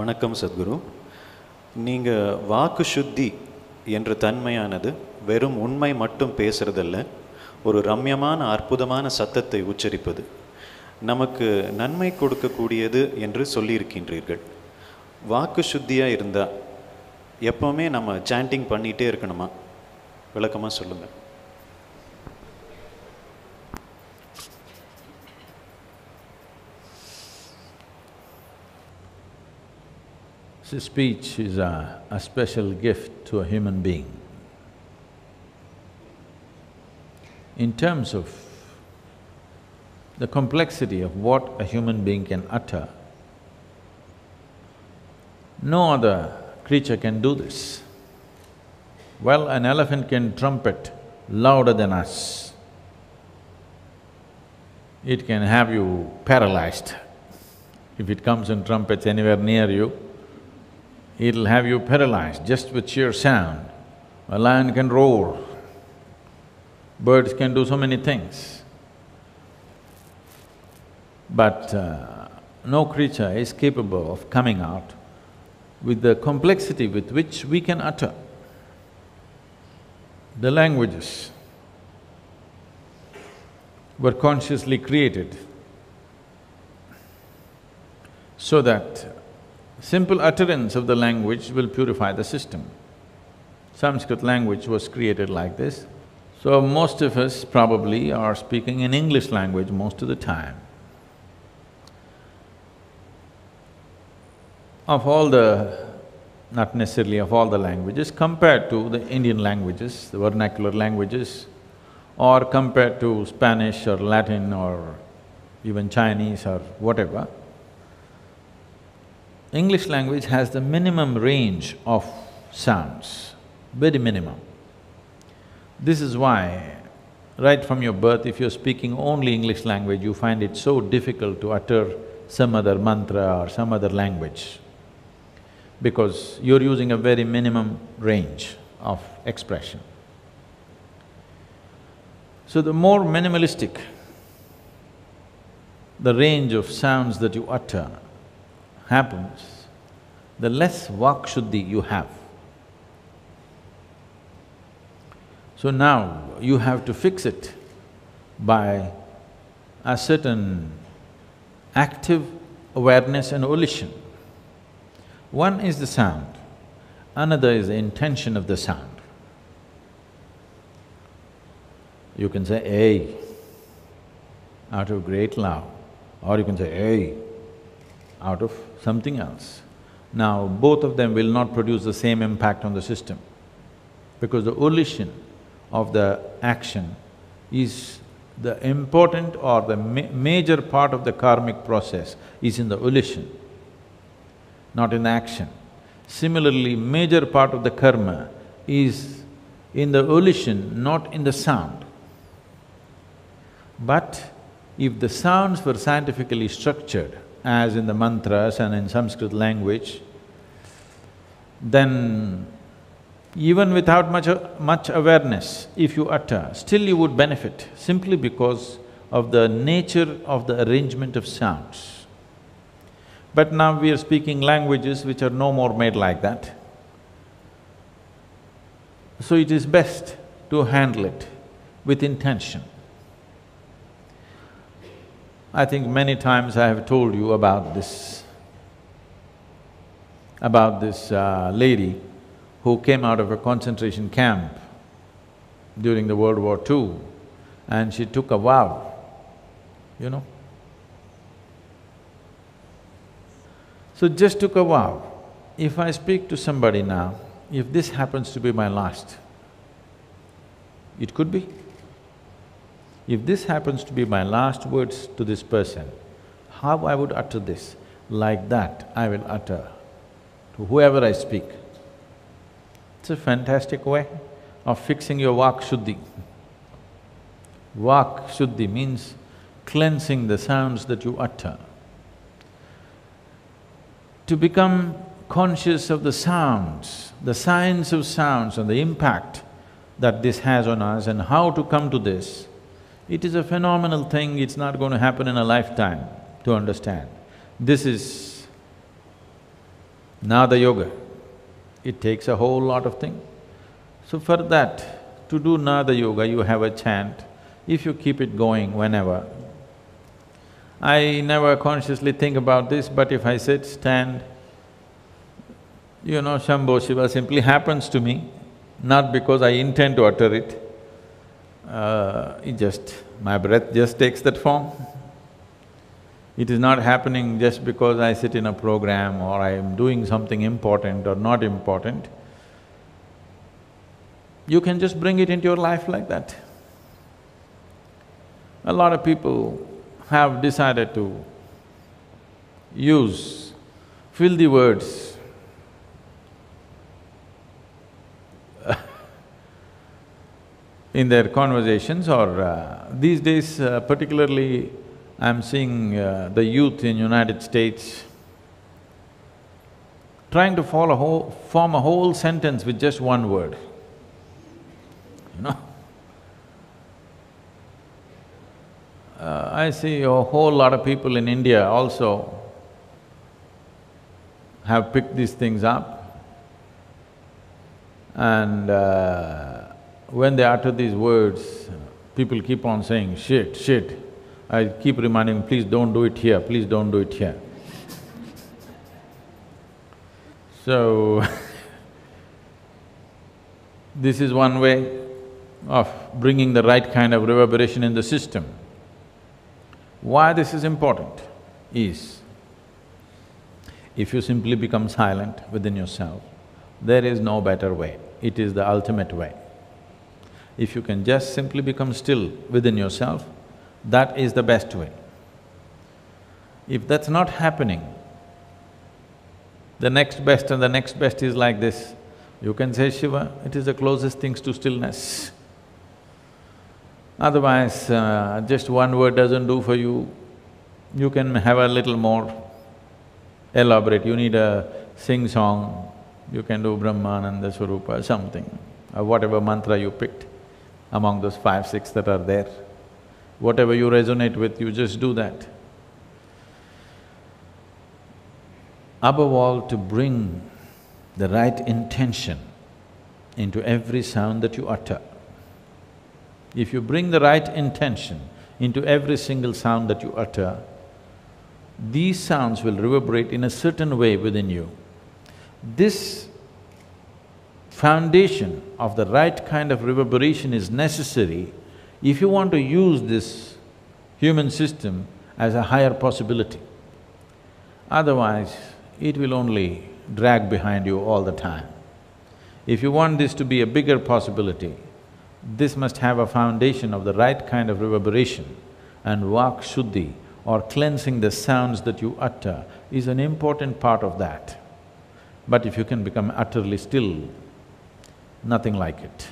வணக்கம் சத்குரு. நீங்கள் வாக்கு சுத்தி என்ற தன்மையானது வெறும் உண்மை மட்டும் பேசுறதல்ல, ஒரு ரம்யமான அற்புதமான சத்தத்தை உச்சரிப்பது, நமக்கு நன்மை கொடுக்கக்கூடியது என்று சொல்லியிருக்கின்றீர்கள். வாக்கு சுத்தியாக இருந்தால் எப்போவுமே நம்ம சாண்டிங் பண்ணிகிட்டே இருக்கணுமா? விளக்கமாக சொல்லுங்கள். Speech is a special gift to a human being. In terms of the complexity of what a human being can utter, no other creature can do this. Well, an elephant can trumpet louder than us. It can have you paralyzed. If it comes and trumpets anywhere near you, it'll have you paralyzed just with sheer sound. A lion can roar, birds can do so many things. But no creature is capable of coming out with the complexity with which we can utter. The languages were consciously created so that simple utterance of the language will purify the system. Sanskrit language was created like this. So most of us probably are speaking in English language most of the time. Of all the… not necessarily of all the languages, compared to the Indian languages, the vernacular languages, or compared to Spanish or Latin or even Chinese or whatever, English language has the minimum range of sounds, very minimum. This is why, right from your birth, if you're speaking only English language, you find it so difficult to utter some other mantra or some other language, because you're using a very minimum range of expression. So the more minimalistic the range of sounds that you utter happens, the less vak shuddhi you have. So now you have to fix it by a certain active awareness and volition. One is the sound, another is the intention of the sound. You can say "Hey" out of great love, or you can say "Hey" out of something else. Now, both of them will not produce the same impact on the system, because the volition of the action is the important or the major part of the karmic process is in the volition, not in the action. Similarly, major part of the karma is in the volition, not in the sound. But if the sounds were scientifically structured, as in the mantras and in Sanskrit language, then even without much awareness, if you utter, still you would benefit, simply because of the nature of the arrangement of sounds. But now we are speaking languages which are no more made like that. So it is best to handle it with intention. I think many times I have told you about this lady who came out of a concentration camp during the World War II, and she took a vow, you know. So just took a vow, if I speak to somebody now, if this happens to be my last, it could be. If this happens to be my last words to this person, how I would utter this? Like that I will utter to whoever I speak. It's a fantastic way of fixing your vak shuddhi. Vak shuddhi means cleansing the sounds that you utter. To become conscious of the sounds, the science of sounds and the impact that this has on us and how to come to this, it is a phenomenal thing, it's not going to happen in a lifetime to understand. This is Nada yoga, it takes a whole lot of things. So for that, to do Nada yoga, you have a chant. If you keep it going whenever, I never consciously think about this, but if I sit, stand, Shambho Shiva simply happens to me, not because I intend to utter it. My breath just takes that form. It is not happening just because I sit in a program or I am doing something important or not important. You can just bring it into your life like that. A lot of people have decided to use filthy words in their conversations, or these days particularly I'm seeing the youth in United States trying to form a whole sentence with just one word, I see a whole lot of people in India also have picked these things up, and when they utter these words, people keep on saying, shit, shit. I keep reminding, please don't do it here, please don't do it here. So, this is one way of bringing the right kind of reverberation in the system. Why this is important is, if you simply become silent within yourself, there is no better way, it is the ultimate way. If you can just simply become still within yourself, that is the best way. If that's not happening, the next best and the next best is like this. You can say Shiva, it is the closest things to stillness. Otherwise, just one word doesn't do for you. You can have a little more elaborate, you need a sing-song, you can do Brahmananda Swarupa, something, or whatever mantra you picked among those 5, 6 that are there. Whatever you resonate with, you just do that. Above all, to bring the right intention into every sound that you utter. If you bring the right intention into every single sound that you utter, these sounds will reverberate in a certain way within you. This foundation of the right kind of reverberation is necessary if you want to use this human system as a higher possibility. Otherwise, it will only drag behind you all the time. If you want this to be a bigger possibility, this must have a foundation of the right kind of reverberation, and Vak Shuddhi, or cleansing the sounds that you utter, is an important part of that. But if you can become utterly still, nothing like it.